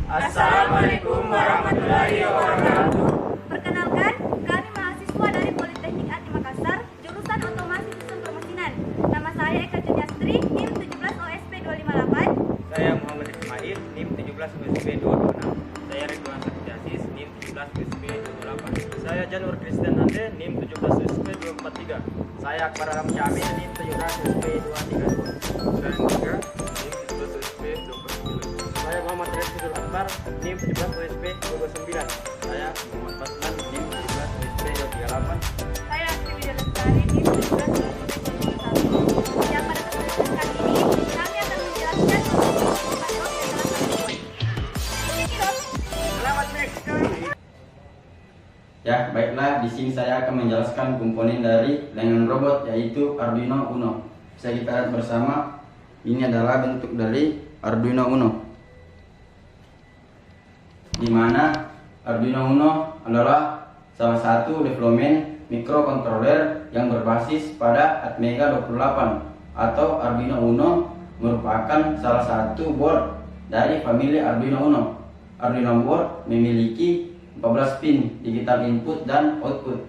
Assalamualaikum warahmatullahi wabarakatuh. Perkenalkan, kami mahasiswa dari Politeknik Ati Makassar, jurusan Otomasi Sistem Permesinan. Nama saya Eka Juliastri, NIM 17 OSP 258. Saya Muhammad Ismail, NIM 17 OSP 226. Saya Ridwan Satyasis, NIM 17 OSP 228. Saya Janur Kristen Hande, NIM 17 OSP 243. Saya Akbar Alam Syamil, NIM 17 OSP 232. Saya Niga, NIM 17 OSP 249. Saya Muhammad Residul Akbar, NIM 17 OSP 229. Saya Muhammad Basman, NIM 17 OSP 238. Saya Aktivi Lestari, NIM 17 OSP 221. Yang pada kesempatan kali ini, kami akan menjelaskan Selamat menyaksikan. Ya, baiklah, di sini saya akan menjelaskan komponen dari lengan robot yaitu Arduino Uno. Bisa kita lihat bersama, ini adalah bentuk dari Arduino Uno. Di mana Arduino Uno adalah salah satu development microcontroller yang berbasis pada Atmega 28 atau Arduino Uno merupakan salah satu board dari famili Arduino Uno. Arduino board memiliki 14 pin digital input dan output.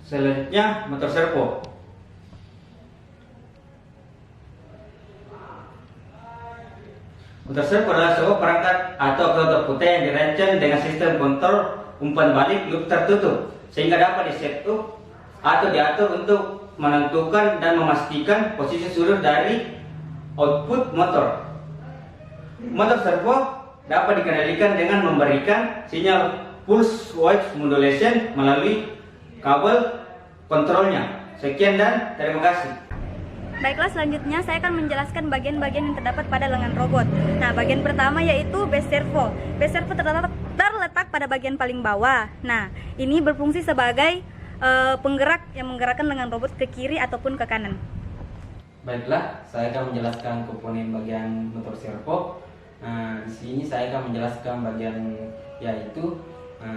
Selanjutnya motor servo. Motor servo adalah sebuah perangkat atau aktuator putar yang dirancang dengan sistem kontrol umpan balik loop tertutup sehingga dapat di-setup atau diatur untuk menentukan dan memastikan posisi seluruh dari output motor. Motor servo dapat dikendalikan dengan memberikan sinyal pulse width modulation melalui kabel kontrolnya. Sekian dan terima kasih. Baiklah, selanjutnya saya akan menjelaskan bagian-bagian yang terdapat pada lengan robot. Nah, bagian pertama yaitu base servo. Base servo terletak pada bagian paling bawah. Nah, ini berfungsi sebagai penggerak yang menggerakkan lengan robot ke kiri ataupun ke kanan. Baiklah, saya akan menjelaskan komponen bagian motor servo. Di sini saya akan menjelaskan bagian yaitu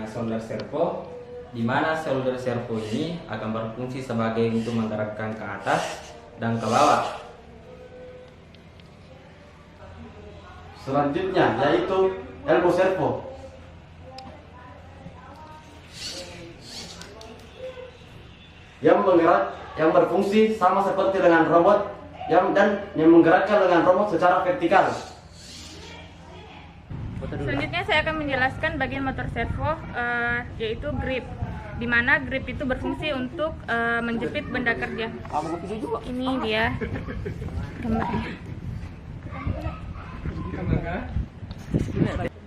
solder servo, di mana solder servo ini akan berfungsi sebagai untuk menggerakkan ke atas dan ke bawah. Selanjutnya yaitu elbow servo. Yang berfungsi sama seperti dengan robot yang menggerakkan dengan robot secara vertikal. Selanjutnya saya akan menjelaskan bagian motor servo yaitu grip, di mana grip itu berfungsi untuk menjepit benda kerja. Ini dia gambarnya.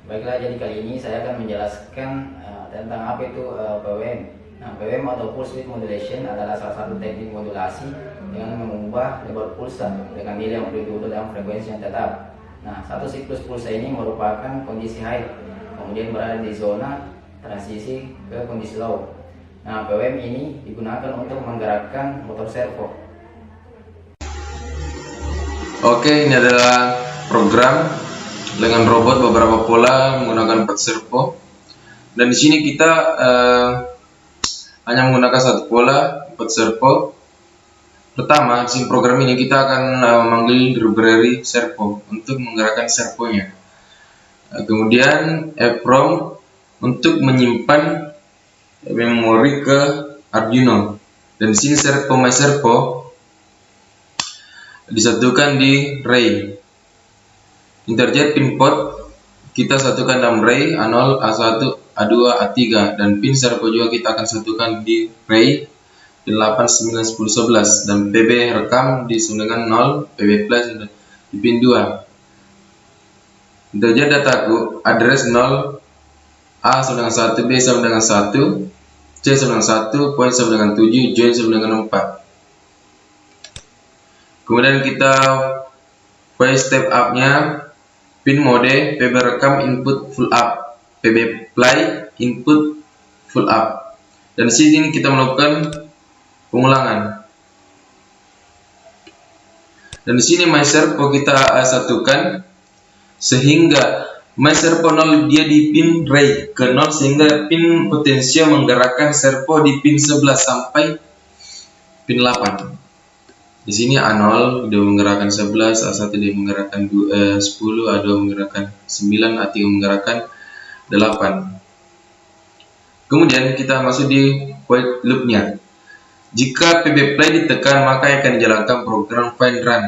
Baiklah, jadi kali ini saya akan menjelaskan tentang apa itu PWM. Nah, PWM atau pulse width modulation adalah salah satu teknik modulasi dengan mengubah lebar pulsa dengan nilai amplitudo dan frekuensi yang tetap. Nah, satu siklus pulsa ini merupakan kondisi high, kemudian berada di zona transisi ke kondisi low. Nah, PWM ini digunakan untuk menggerakkan motor servo. Oke, ini adalah program dengan robot beberapa pola menggunakan 4 servo. Dan di sini kita hanya menggunakan satu pola 4 servo. Pertama, di program ini kita akan memanggil library servo untuk menggerakkan servonya. Kemudian EEPROM untuk menyimpan memori ke Arduino. Dan di sini servo my servo disatukan di ray. Interjet pin port kita satukan dalam ray A0, A1, A2, A3, dan pin servo juga kita akan satukan di ray 8, 9, 10, 11, dan PB rekam di dengan 0, PB plus di pin 2. Interjet dataku address 0, A sama dengan 1, B sama dengan 1, C sama dengan 1, point sama dengan 7, join sama dengan 4. Kemudian kita play step up nya, pin mode, PB rekam input full up, PB play input full up. Dan di sini kita melakukan pengulangan. Dan di sini my servo kita satukan sehingga my servo 0 dia di pin ray ke 0 sehingga pin potensial menggerakkan servo di pin 11 sampai pin 8. Di sini A0 dia menggerakkan 11, A1 dia menggerakkan 10, A2 menggerakkan 9, A3 menggerakkan 8. Kemudian kita masuk di while loop-nya. Jika PB play ditekan, maka akan dijalankan program find run.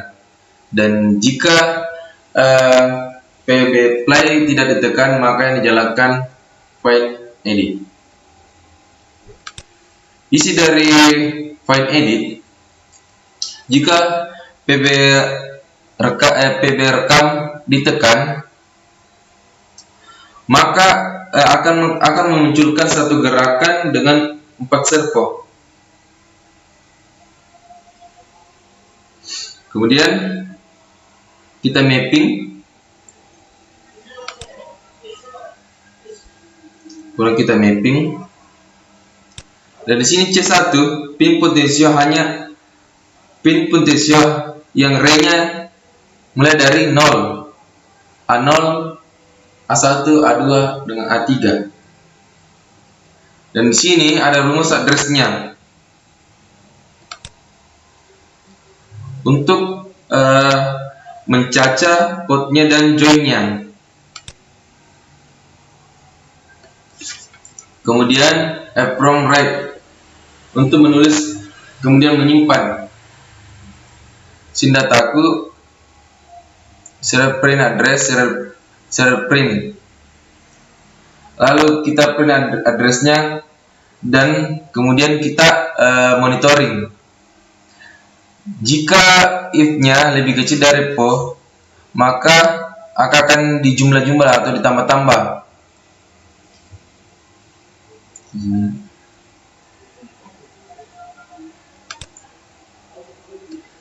Dan jika PB play tidak ditekan, maka yang dijalankan find edit. Isi dari find edit, jika PB rekam ditekan, maka akan memunculkan satu gerakan dengan 4 servo. Kemudian kita mapping. Dan di sini C1 pin potensio hanya pin potensio yang ray-nya mulai dari 0, A0, A1, A2 dengan A3. Dan di sini ada rumus address-nya untuk mencaca portnya dan join-nya. Kemudian EPROM write untuk menulis kemudian menyimpan. Dataku serial print address, serial print. Lalu kita print addressnya dan kemudian kita monitoring. Jika if-nya lebih kecil dari PO, maka akan dijumlah-jumlah atau ditambah-tambah.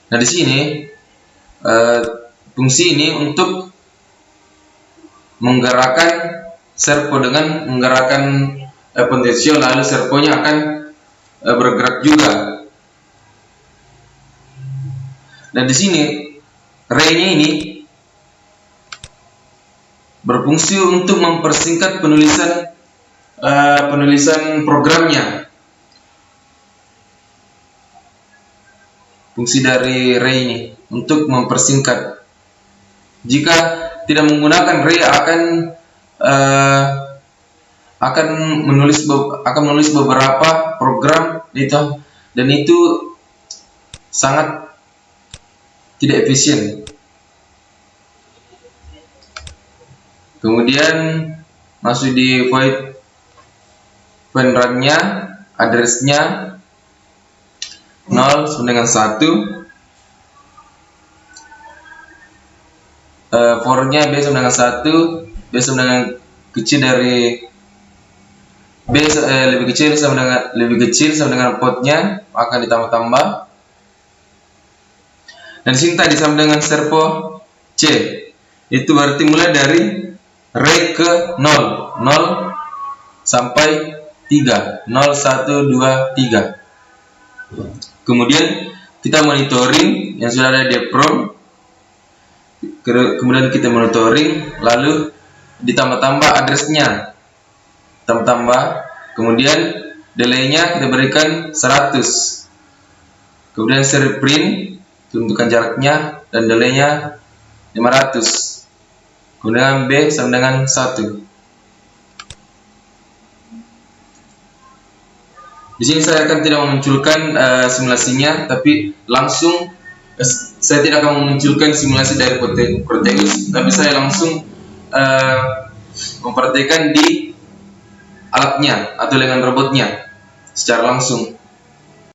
Nah, di sini fungsi ini untuk menggerakkan servo dengan menggerakkan potensio, lalu servonya akan bergerak juga. Dan di sini ray-nya ini berfungsi untuk mempersingkat penulisan programnya. Fungsi dari ray ini untuk mempersingkat. Jika tidak menggunakan ray akan menulis beberapa program itu, dan itu sangat tidak efisien. Kemudian masuk di void run-nya, address-nya 0 sama dengan 1, for-nya B sama dengan 1, B sama dengan kecil dari B, lebih kecil sama dengan portnya, akan ditambah-tambah. Dan sini tadi sama dengan servo C, itu berarti mulai dari ray ke 0 sampai 3, 0, 1, 2, 3. Kemudian kita monitoring yang sudah ada di EPROM, kemudian kita monitoring, lalu ditambah-tambah address-nya, kemudian delay-nya kita berikan 100, kemudian serial print tentukan jaraknya dan delay-nya 500, kemudian B sama dengan 1. Di sini saya akan tidak memunculkan simulasinya, tapi langsung saya tidak akan memunculkan simulasi dari Proteus, tapi saya langsung mempraktikkan di alatnya atau dengan robotnya secara langsung.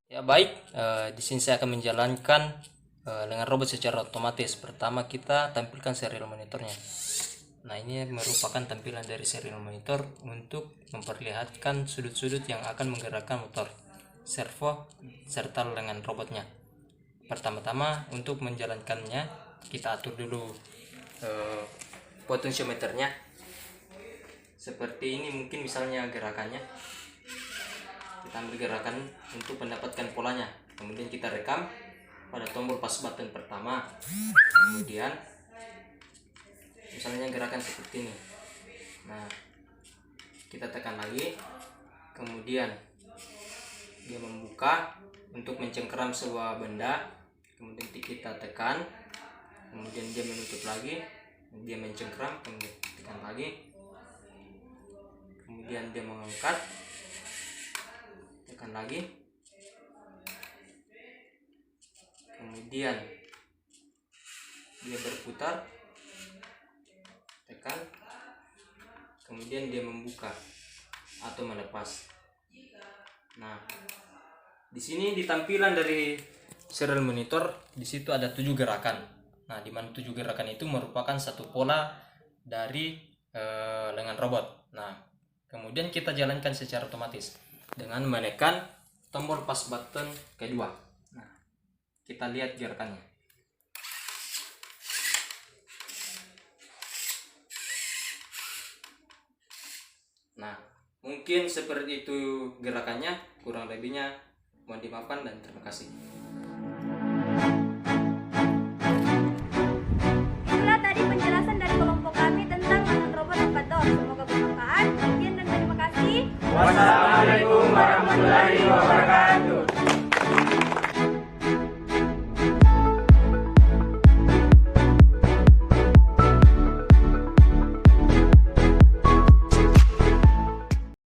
Ya baik, di sini saya akan menjalankan dengan robot secara otomatis. Pertama kita tampilkan serial monitornya. Nah, ini merupakan tampilan dari serial monitor untuk memperlihatkan sudut-sudut yang akan menggerakkan motor, servo, serta dengan robotnya. Pertama-tama untuk menjalankannya, kita atur dulu potensiometernya. Seperti ini mungkin misalnya gerakannya. Kita ambil gerakan untuk mendapatkan polanya. Kemudian kita rekam pada tombol pas button pertama. Kemudian misalnya gerakan seperti ini. Nah, kita tekan lagi, kemudian dia membuka untuk mencengkeram sebuah benda, kemudian kita tekan, kemudian dia menutup lagi, dia mencengkram, kemudian tekan lagi, kemudian dia mengangkat, tekan lagi, kemudian dia berputar, tekan, kemudian dia membuka atau melepas. Nah, di sini di tampilan dari serial monitor, di situ ada 7 gerakan. Nah, di mana 7 gerakan itu merupakan satu pola dari lengan robot. Nah, kemudian kita jalankan secara otomatis dengan menekan tombol pas button kedua. Nah, kita lihat gerakannya. Nah, mungkin seperti itu gerakannya, kurang lebihnya mohon dimaafkan dan terima kasih. Itulah tadi penjelasan dari kelompok kami tentang lengan robot Evator. Semoga bermanfaat. Sekian dan terima kasih. Wassalamualaikum warahmatullahi wabarakatuh.